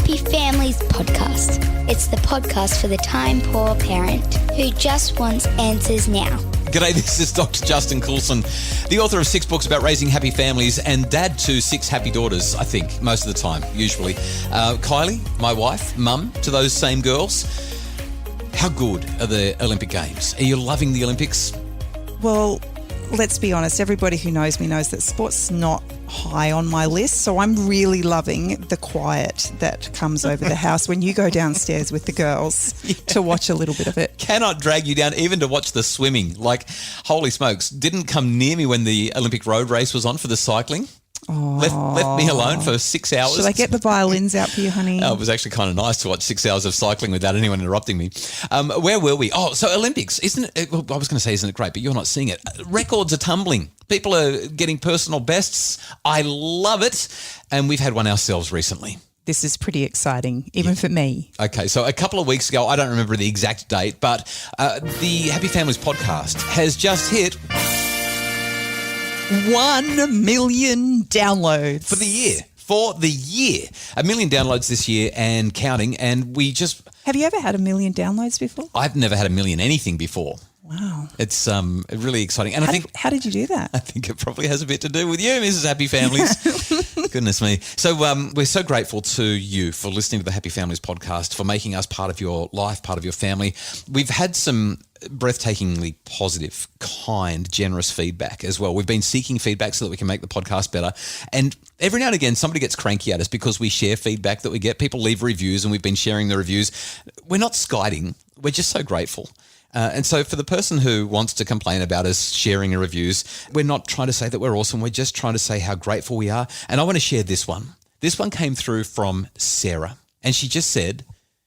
Happy Families podcast. It's the podcast for the time-poor parent who just wants answers now. G'day, this is Dr. Justin Coulson, the author of 6 books about raising happy families and dad to 6 happy daughters, I think, most of the time, usually. Kylie, my wife, mum to those same girls. How good are the Olympic Games? Are you loving the Olympics? Well, let's be honest. Everybody who knows me knows that sport's not high on my list. So I'm really loving the quiet that comes over the house when you go downstairs with the girls to watch a little bit of it. Cannot drag you down even to watch the swimming. Like, holy smokes, didn't come near me when the Olympic road race was on for the cycling. Oh. Left me alone for 6 hours. Should I get the violins out for you, honey? It was actually kind of nice to watch 6 hours of cycling without anyone interrupting me. Where were we? Oh, so Olympics, isn't it? Well, I was going to say, isn't it great? But you're not seeing it. Records are tumbling. People are getting personal bests. I love it. And we've had one ourselves recently. This is pretty exciting, even for me. Okay, so a couple of weeks ago, I don't remember the exact date, but the Happy Families podcast has just hit 1 million downloads. For the year. 1 million downloads this year and counting. And we just... Have you ever had 1 million downloads before? I've never had 1 million anything before. Wow. It's really exciting. And how did you do that? I think it probably has a bit to do with you, Mrs. Happy Families. Goodness me. So we're so grateful to you for listening to the Happy Families podcast, for making us part of your life, part of your family. We've had some breathtakingly positive, kind, generous feedback as well. We've been seeking feedback so that we can make the podcast better. And every now and again, somebody gets cranky at us because we share feedback that we get. People leave reviews and we've been sharing the reviews. We're not skiting. We're just so grateful. And so for the person who wants to complain about us sharing our reviews, we're not trying to say that we're awesome. We're just trying to say how grateful we are. And I want to share this one. This one came through from Sarah. And she just said,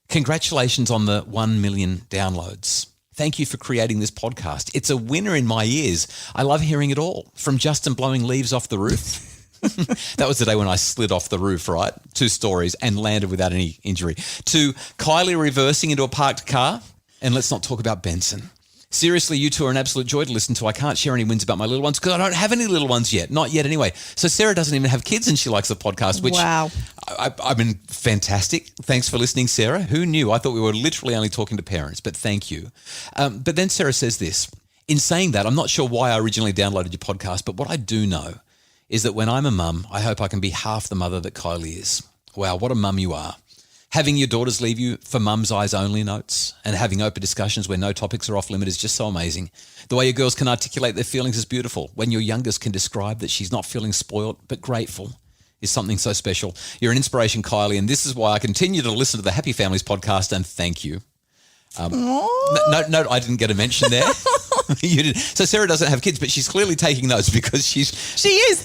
congratulations on the 1 million downloads. Thank you for creating this podcast. It's a winner in my ears. I love hearing it all. From Justin blowing leaves off the roof. That was the day when I slid off the roof, right? 2 stories and landed without any injury. To Kylie reversing into a parked car. And let's not talk about Benson. Seriously, you two are an absolute joy to listen to. I can't share any wins about my little ones because I don't have any little ones yet. Not yet anyway. So Sarah doesn't even have kids and she likes the podcast, which wow. I mean, fantastic. Thanks for listening, Sarah. Who knew? I thought we were literally only talking to parents, but thank you. But then Sarah says this. In saying that, I'm not sure why I originally downloaded your podcast, but what I do know is that when I'm a mum, I hope I can be half the mother that Kylie is. Wow, what a mum you are. Having your daughters leave you for mum's eyes only notes and having open discussions where no topics are off limit is just so amazing. The way your girls can articulate their feelings is beautiful. When your youngest can describe that she's not feeling spoiled but grateful is something so special. You're an inspiration, Kylie, and this is why I continue to listen to the Happy Families podcast, and thank you. No, I didn't get a mention there. You did. So Sarah doesn't have kids, but she's clearly taking notes because she is.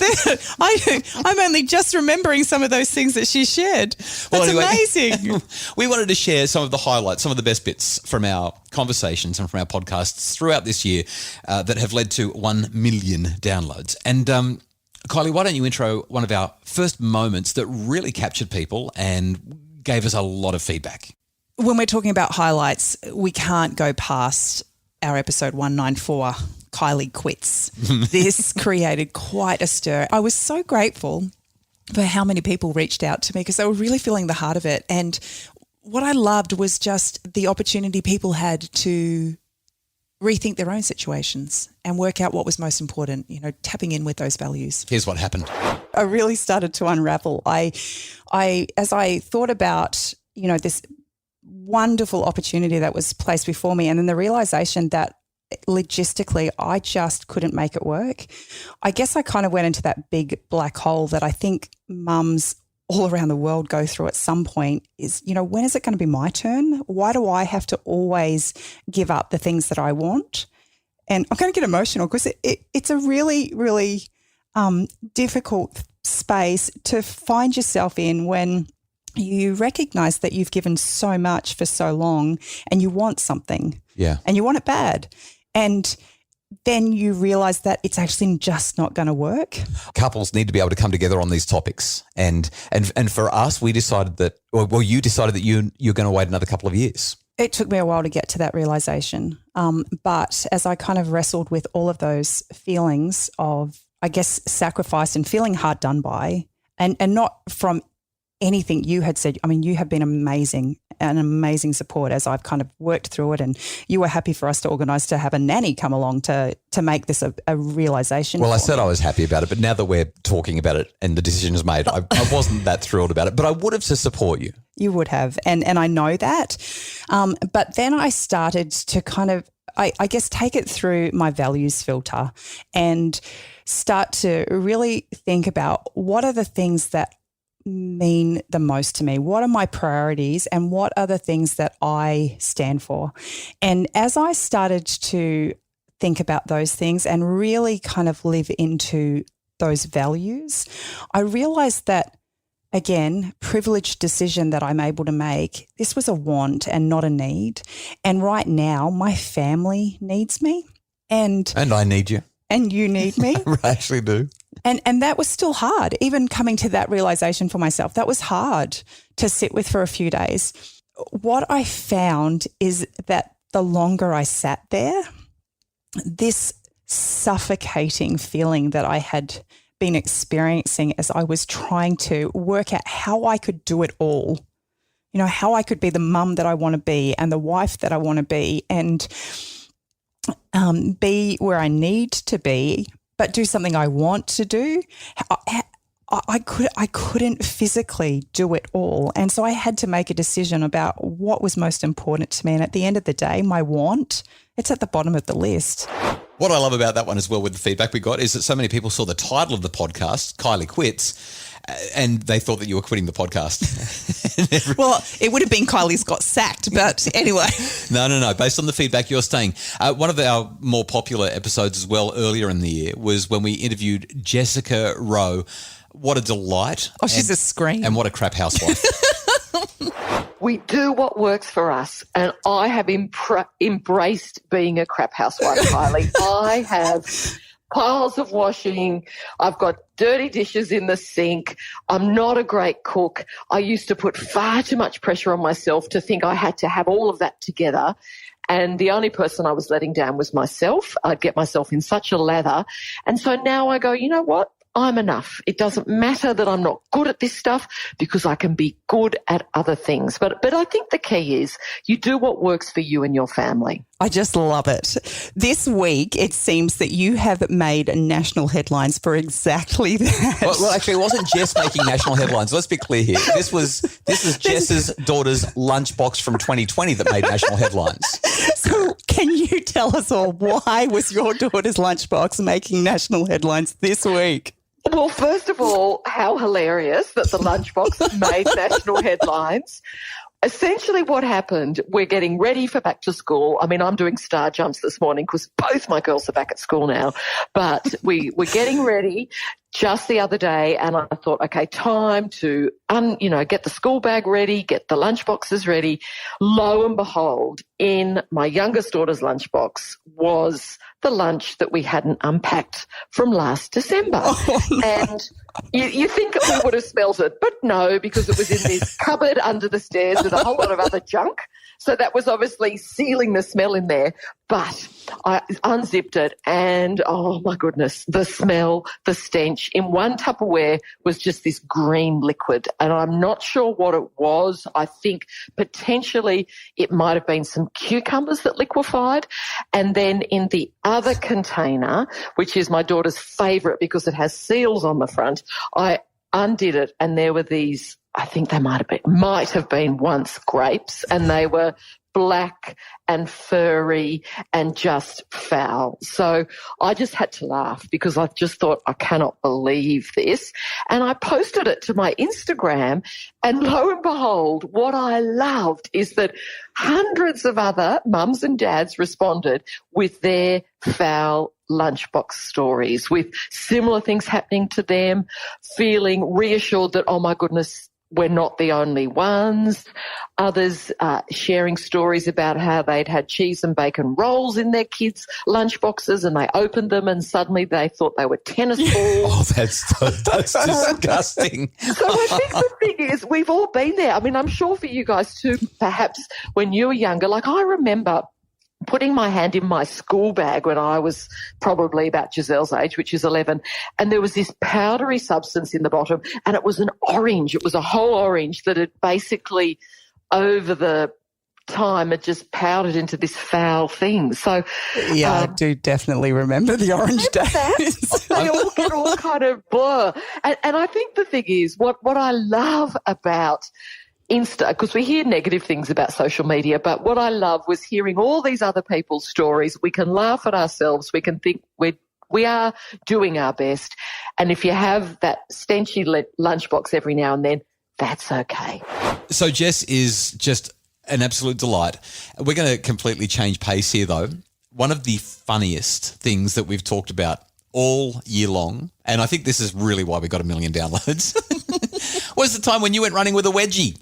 I'm only just remembering some of those things that she shared. That's amazing. We wanted to share some of the highlights, some of the best bits from our conversations and from our podcasts throughout this year that have led to 1 million downloads. And Kylie, why don't you intro one of our first moments that really captured people and gave us a lot of feedback? When we're talking about highlights, we can't go past our episode 194, Kylie Quits. This created quite a stir. I was so grateful for how many people reached out to me because they were really feeling the heart of it. And what I loved was just the opportunity people had to rethink their own situations and work out what was most important, tapping in with those values. Here's what happened. I really started to unravel. As I thought about, this wonderful opportunity that was placed before me and then the realization that logistically I just couldn't make it work. I guess I kind of went into that big black hole that I think mums all around the world go through at some point is, when is it going to be my turn? Why do I have to always give up the things that I want? And I'm going to get emotional because it's a really, really difficult space to find yourself in when you recognize that you've given so much for so long and you want something. Yeah. And you want it bad. And then you realize that it's actually just not going to work. Couples need to be able to come together on these topics. And for us, we decided that, you decided that you're going to wait another couple of years. It took me a while to get to that realization. But as I kind of wrestled with all of those feelings of, I guess, sacrifice and feeling hard done by, and not from anything you had said. I mean, you have been an amazing support as I've kind of worked through it, and you were happy for us to organise to have a nanny come along to make this a realisation. Well, I said I was happy about it, but now that we're talking about it and the decision is made, I wasn't that thrilled about it, but I would have to support you. You would have, and I know that. But then I started to kind of, I guess, take it through my values filter and start to really think about what are the things that mean the most to me? What are my priorities and what are the things that I stand for? And as I started to think about those things and really kind of live into those values, I realized that, again, privileged decision that I'm able to make, this was a want and not a need. And right now, my family needs me. And I need you. And you need me. I actually do. And that was still hard, even coming to that realization for myself. That was hard to sit with for a few days. What I found is that the longer I sat there, this suffocating feeling that I had been experiencing as I was trying to work out how I could do it all, you know, how I could be the mum that I want to be and the wife that I want to be and be where I need to be, but do something I want to do. I couldn't physically do it all. And so I had to make a decision about what was most important to me. And at the end of the day, my want, it's at the bottom of the list. What I love about that one as well with the feedback we got is that so many people saw the title of the podcast, Kylie Quits, and they thought that you were quitting the podcast. Well, it would have been Kylie's got sacked, but anyway. No. Based on the feedback you're saying, one of our more popular episodes as well earlier in the year was when we interviewed Jessica Rowe. What a delight. Oh, she's a scream. And what a crap housewife. We do what works for us, and I have embraced being a crap housewife, Kylie. I have piles of washing. I've got dirty dishes in the sink. I'm not a great cook. I used to put far too much pressure on myself to think I had to have all of that together. And the only person I was letting down was myself. I'd get myself in such a lather. And so now I go, you know what? I'm enough. It doesn't matter that I'm not good at this stuff because I can be good at other things. But I think the key is you do what works for you and your family. I just love it. This week, it seems that you have made national headlines for exactly that. Well, actually, it wasn't Jess making national headlines. Let's be clear here. This was Jess's daughter's lunchbox from 2020 that made national headlines. So can you tell us all why was your daughter's lunchbox making national headlines this week? Well, first of all, how hilarious that the lunchbox made national headlines. Essentially what happened, we're getting ready for back to school. I mean, I'm doing star jumps this morning because both my girls are back at school now. But we're getting ready just the other day, and I thought, okay, time to, get the school bag ready, get the lunchboxes ready. Lo and behold, in my youngest daughter's lunchbox was the lunch that we hadn't unpacked from last December. Oh, no. And you think we would have smelled it, but no, because it was in this cupboard under the stairs with a whole lot of other junk. So that was obviously sealing the smell in there. But I unzipped it and, oh, my goodness, the smell, the stench. In one Tupperware was just this green liquid, and I'm not sure what it was. I think potentially it might have been some cucumbers that liquefied. And then in the other container, which is my daughter's favourite because it has seals on the front, I undid it and there were these, I think they might have been once grapes, and they were black and furry and just foul. So I just had to laugh because I just thought, I cannot believe this. And I posted it to my Instagram, and lo and behold, what I loved is that hundreds of other mums and dads responded with their foul lunchbox stories, with similar things happening to them, feeling reassured that, oh my goodness, we're not the only ones. Others sharing stories about how they'd had cheese and bacon rolls in their kids' lunchboxes, and they opened them and suddenly they thought they were tennis balls. Oh, that's disgusting. So I think the thing is, we've all been there. I mean, I'm sure for you guys too, perhaps when you were younger, like I remember putting my hand in my school bag when I was probably about Giselle's age, which is 11, and there was this powdery substance in the bottom, and it was an orange. It was a whole orange that had basically, over the time, it just powdered into this foul thing. So yeah, I do definitely remember the orange days. They all get all kind of blur. And I think the thing is, what I love about Insta, because we hear negative things about social media, but what I love was hearing all these other people's stories. We can laugh at ourselves. We can think we are doing our best. And if you have that stenchy lunchbox every now and then, that's okay. So Jess is just an absolute delight. We're going to completely change pace here, though. One of the funniest things that we've talked about all year long, and I think this is really why we got 1 million downloads, was the time when you went running with a wedgie.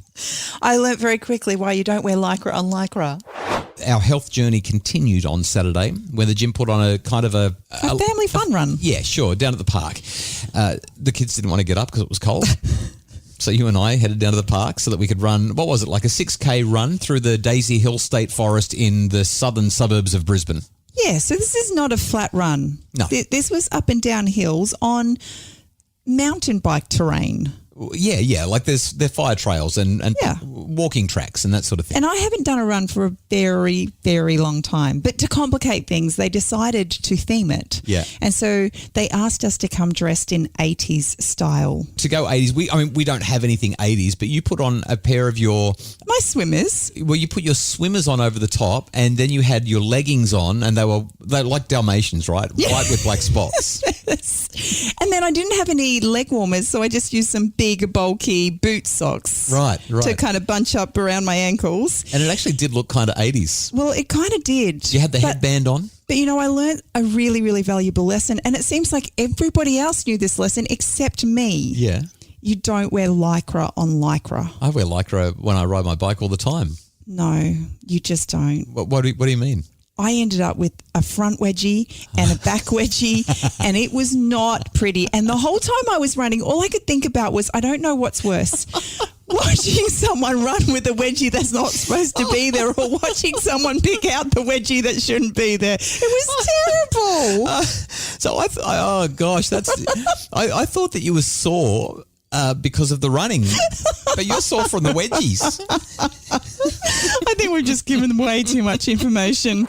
I learnt very quickly why you don't wear Lycra on Lycra. Our health journey continued on Saturday when the gym put on a kind of a family fun run. Yeah, sure, down at the park. The kids didn't want to get up because it was cold. So you and I headed down to the park so that we could run, what was it, like a 6K run through the Daisy Hill State Forest in the southern suburbs of Brisbane. Yeah, so this is not a flat run. No. This was up and down hills on mountain bike terrain. Yeah, like they're fire trails and Yeah. walking tracks and that sort of thing. And I haven't done a run for a very, very long time. But to complicate things, they decided to theme it. Yeah. And so they asked us to come dressed in 80s style. To go 80s, we don't have anything 80s, but you put on a pair of My swimmers. well, you put your swimmers on over the top, and then you had your leggings on, and they were like Dalmatians, right? Yeah. White with black spots. Yes. And then I didn't have any leg warmers, so I just used some big, bulky boot socks. Right. To kind of bunch up around my ankles. And it actually did look kind of 80s. Well, it kind of did. You had the headband on? But, I learned a really, really valuable lesson, and it seems like everybody else knew this lesson except me. Yeah. You don't wear Lycra on Lycra. I wear Lycra when I ride my bike all the time. No, you just don't. What do you mean? I ended up with a front wedgie and a back wedgie, and it was not pretty. And the whole time I was running, all I could think about was, I don't know what's worse. Watching someone run with a wedgie that's not supposed to be there, or watching someone pick out the wedgie that shouldn't be there. It was terrible. Oh gosh, I thought that you were sore because of the running, but you're sore from the wedgies. I think we've just given them way too much information.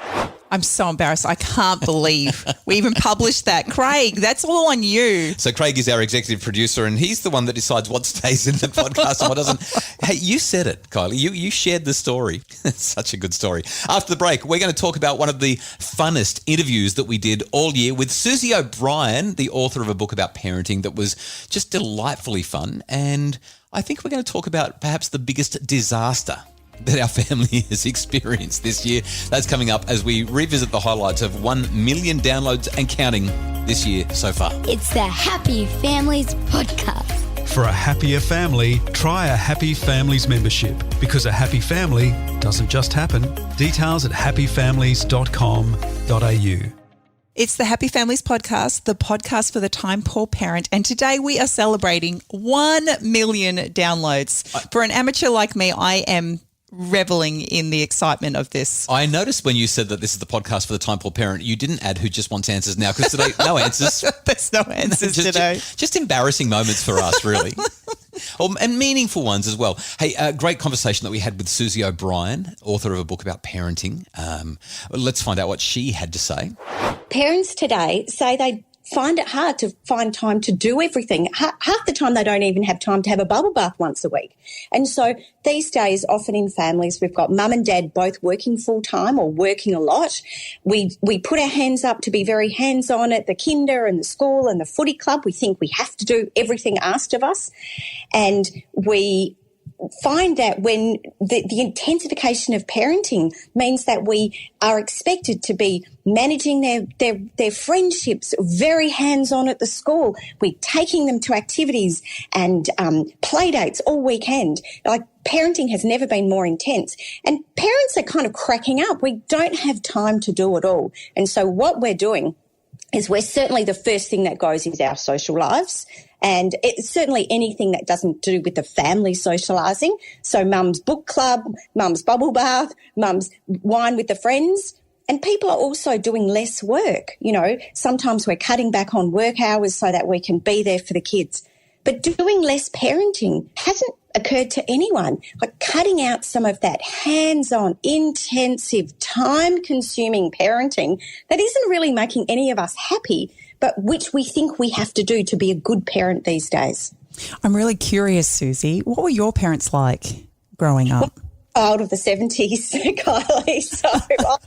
I'm so embarrassed. I can't believe we even published that. Craig, that's all on you. So Craig is our executive producer, and he's the one that decides what stays in the podcast and what doesn't. Hey, you said it, Kylie. You shared the story. It's such a good story. After the break, we're going to talk about one of the funnest interviews that we did all year with Susie O'Bryant, the author of a book about parenting that was just delightfully fun. And I think we're going to talk about perhaps the biggest disaster that our family has experienced this year. That's coming up as we revisit the highlights of 1 million downloads and counting this year so far. It's the Happy Families Podcast. For a happier family, try a Happy Families membership, because a happy family doesn't just happen. Details at happyfamilies.com.au. It's the Happy Families Podcast, the podcast for the time poor parent. And today we are celebrating 1 million downloads. For an amateur like me, I am reveling in the excitement of this. I noticed when you said that this is the podcast for the time poor parent, you didn't add who just wants answers now, because today, no answers. There's no answers today. Just embarrassing moments for us, really. And meaningful ones as well. Hey, great conversation that we had with Susie O'Bryant, author of a book about parenting. Let's find out what she had to say. Parents today say they find it hard to find time to do everything. Half the time they don't even have time to have a bubble bath once a week. And so these days, often in families, we've got mum and dad both working full time or working a lot. We put our hands up to be very hands-on at the kinder and the school and the footy club. We think we have to do everything asked of us. And we find that when the intensification of parenting means that we are expected to be managing their friendships, very hands-on at the school. We're taking them to activities and play dates all weekend. Like, parenting has never been more intense. And parents are kind of cracking up. We don't have time to do it all. And so what we're doing is we're certainly the first thing that goes is our social lives. And it's certainly anything that doesn't do with the family socialising. So mum's book club, mum's bubble bath, mum's wine with the friends. And people are also doing less work. You know, sometimes we're cutting back on work hours so that we can be there for the kids. But doing less parenting hasn't occurred to anyone. Like cutting out some of that hands-on, intensive, time-consuming parenting that isn't really making any of us happy, but which we think we have to do to be a good parent these days. I'm really curious, Susie. What were your parents like growing up? Child of the 70s, Kylie. So, oh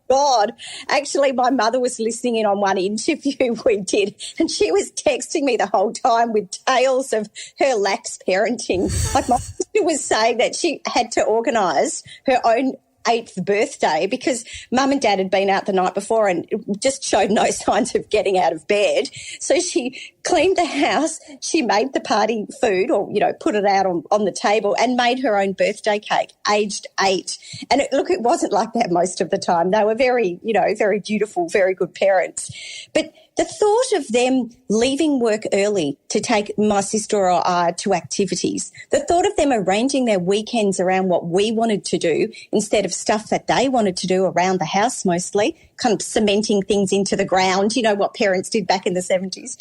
God. Actually, my mother was listening in on one interview we did, and she was texting me the whole time with tales of her lax parenting. Like my sister was saying that she had to organise her own 8th birthday because mum and dad had been out the night before and just showed no signs of getting out of bed. So she cleaned the house, she made the party food or, you know, put it out on the table and made her own birthday cake, aged 8. And it wasn't like that most of the time. They were very, you know, very dutiful, very good parents. But the thought of them leaving work early to take my sister or I to activities, the thought of them arranging their weekends around what we wanted to do instead of stuff that they wanted to do around the house mostly, kind of cementing things into the ground, you know, what parents did back in the 70s,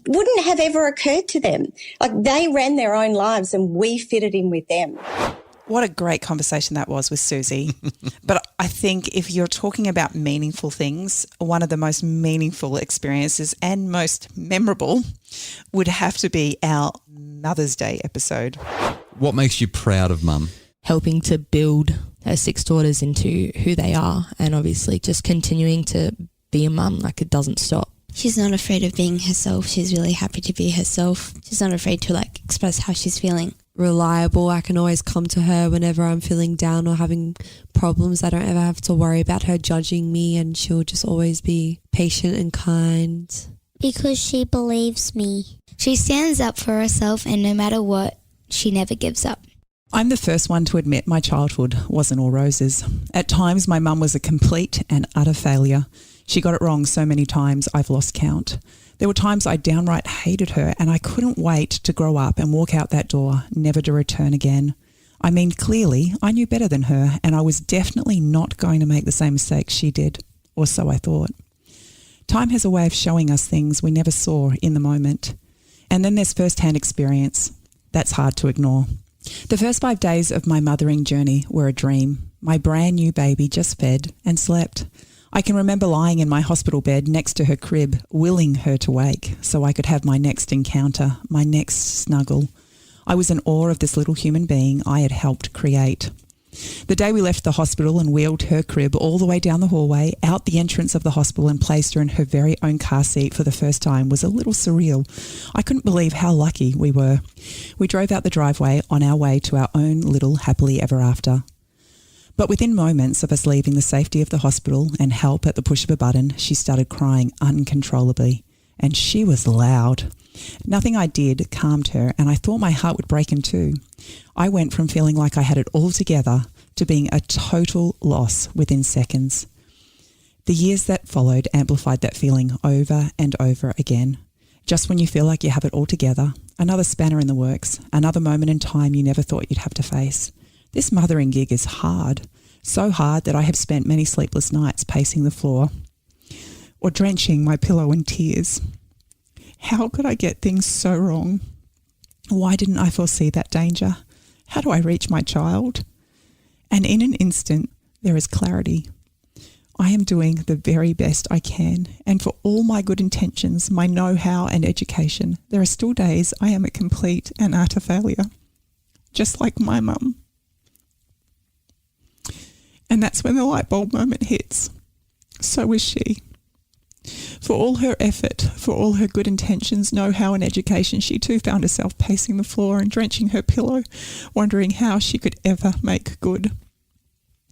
wouldn't have ever occurred to them. Like they ran their own lives and we fitted in with them. What a great conversation that was with Susie. But I think if you're talking about meaningful things, one of the most meaningful experiences and most memorable would have to be our Mother's Day episode. What makes you proud of Mum? Helping to build her 6 daughters into who they are, and obviously just continuing to be a mum, like it doesn't stop. She's not afraid of being herself. She's really happy to be herself. She's not afraid to express how she's feeling. Reliable. I can always come to her whenever I'm feeling down or having problems. I don't ever have to worry about her judging me, and she'll just always be patient and kind. Because she believes me. She stands up for herself, and no matter what, she never gives up. I'm the first one to admit my childhood wasn't all roses. At times, my mum was a complete and utter failure. She got it wrong so many times I've lost count. There were times I downright hated her, and I couldn't wait to grow up and walk out that door, never to return again. I mean, clearly, I knew better than her, and I was definitely not going to make the same mistakes she did, or so I thought. Time has a way of showing us things we never saw in the moment. And then there's first-hand experience. That's hard to ignore. The first 5 days of my mothering journey were a dream. My brand new baby just fed and slept. I can remember lying in my hospital bed next to her crib, willing her to wake so I could have my next encounter, my next snuggle. I was in awe of this little human being I had helped create. The day we left the hospital and wheeled her crib all the way down the hallway, out the entrance of the hospital and placed her in her very own car seat for the first time was a little surreal. I couldn't believe how lucky we were. We drove out the driveway on our way to our own little happily ever after. But within moments of us leaving the safety of the hospital and help at the push of a button, she started crying uncontrollably. And she was loud. Nothing I did calmed her, and I thought my heart would break in two. I went from feeling like I had it all together to being a total loss within seconds. The years that followed amplified that feeling over and over again. Just when you feel like you have it all together, another spanner in the works, another moment in time you never thought you'd have to face. This mothering gig is hard, so hard that I have spent many sleepless nights pacing the floor or drenching my pillow in tears. How could I get things so wrong? Why didn't I foresee that danger? How do I reach my child? And in an instant, there is clarity. I am doing the very best I can, and for all my good intentions, my know-how and education, there are still days I am a complete and utter failure, just like my mum. And that's when the light bulb moment hits. So is she. For all her effort, for all her good intentions, know-how and education, she too found herself pacing the floor and drenching her pillow, wondering how she could ever make good.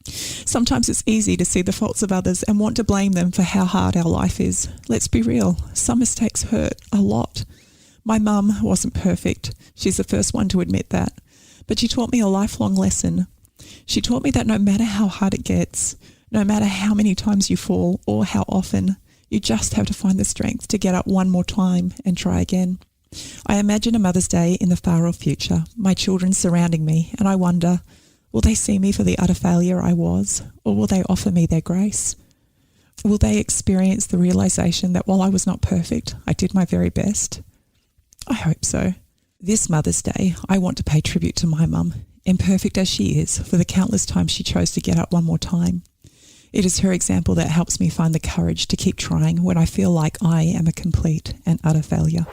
Sometimes it's easy to see the faults of others and want to blame them for how hard our life is. Let's be real, some mistakes hurt a lot. My mum wasn't perfect. She's the first one to admit that. But she taught me a lifelong lesson. She taught me that no matter how hard it gets, no matter how many times you fall or how often, you just have to find the strength to get up one more time and try again. I imagine a Mother's Day in the far-off future, my children surrounding me, and I wonder, Will they see me for the utter failure I was, or will they offer me their grace? Will they experience the realisation that while I was not perfect, I did my very best? I hope so. This Mother's Day, I want to pay tribute to my mum, imperfect as she is, for the countless times she chose to get up one more time. It is her example that helps me find the courage to keep trying when I feel like I am a complete and utter failure.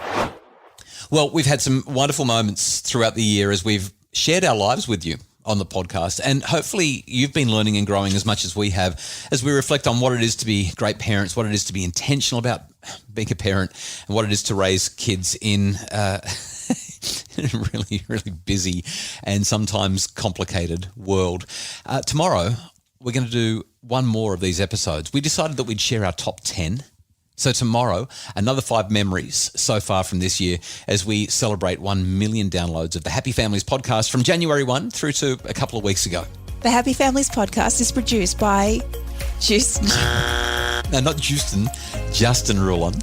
Well, we've had some wonderful moments throughout the year as we've shared our lives with you on the podcast, and hopefully you've been learning and growing as much as we have as we reflect on what it is to be great parents, what it is to be intentional about being a parent, and what it is to raise kids in a really, really busy and sometimes complicated world. Tomorrow, we're going to do one more of these episodes. We decided that we'd share our top 10. So tomorrow, another 5 memories so far from this year as we celebrate 1 million downloads of the Happy Families podcast from January 1 through to a couple of weeks ago. The Happy Families podcast is produced by Justin. No, not Justin. Justin Rulon.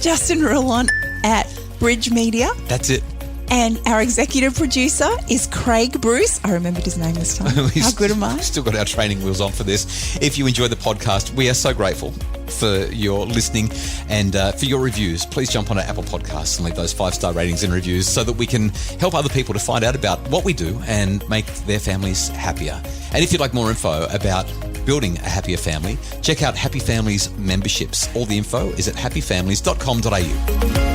Justin Rulon at Bridge Media. That's it. And our executive producer is Craig Bruce. I remembered his name this time. How good am I? Still got our training wheels on for this. If you enjoy the podcast, we are so grateful for your listening and for your reviews. Please jump on our Apple Podcasts and leave those 5-star ratings and reviews so that we can help other people to find out about what we do and make their families happier. And if you'd like more info about building a happier family, check out Happy Families memberships. All the info is at happyfamilies.com.au.